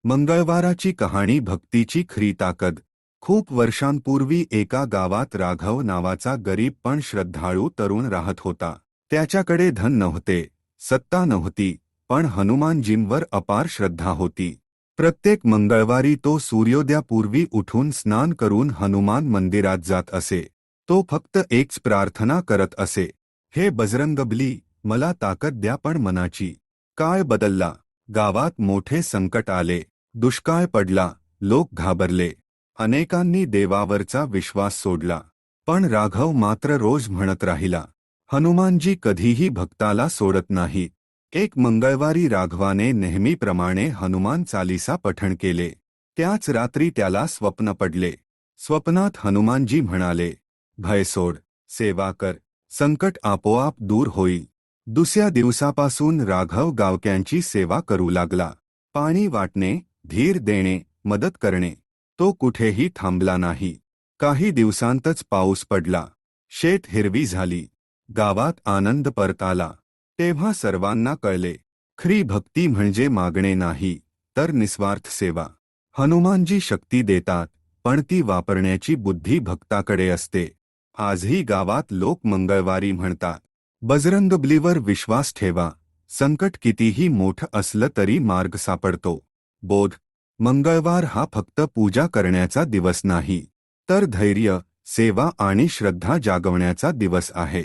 मंगळवाराची कहाणी भक्तीची खरी ताकद. खूप वर्षांपूर्वी एका गावात राघव नावाचा गरीब पण श्रद्धाळू तरुण राहत होता. त्याच्याकडे धन नव्हते, सत्ता नव्हती, पण हनुमानजींवर अपार श्रद्धा होती. प्रत्येक मंगळवारी तो सूर्योदयापूर्वी उठून स्नान करून हनुमान मंदिरात जात असे. तो फक्त एकच प्रार्थना करत असे, हे बजरंगबली, मला ताकद द्या. पण मनाची. काळ बदलला. गावात मोठे संकट आले. दुष्काळ पडला, लोक घाबरले. अनेकांनी देवावरचा विश्वास सोडला. पण राघव मात्र रोज म्हणत राहिला, हनुमानजी कधीही भक्ताला सोडत नाहीत. एक मंगळवारी राघवाने नेहमीप्रमाणे हनुमान चालीसा पठण केले. त्याच रात्री त्याला स्वप्न पडले. स्वप्नात हनुमानजी म्हणाले, भय सोड, सेवा कर, संकट आपोआप दूर होईल. दुसऱ्या दिवसापासून राघव गावक्यांची सेवा करू लागला. पाणी वाटणे, धीर देणे, मदत करणे. तो कुठेही थांबला नाही. काही दिवसांतच पाऊस पडला. शेत हिरवी झाली. गावात आनंद परत आला. तेव्हा सर्वांना कळले, खरी भक्ती म्हणजे मागणे नाही, तर निस्वार्थ सेवा. हनुमानजी शक्ती देतात, पण ती वापरण्याची बुद्धी भक्ताकडे असते. आजही गावात लोक मंगळवारी म्हणतात, बजरंगबलीवर विश्वास ठेवा, संकट कितीही मोठं असलं तरी मार्ग सापडतो. बोध. मंगळवार हा फक्त पूजा करण्याचा दिवस नाही, तर धैर्य, सेवा आणि श्रद्धा जागवण्याचा दिवस आहे.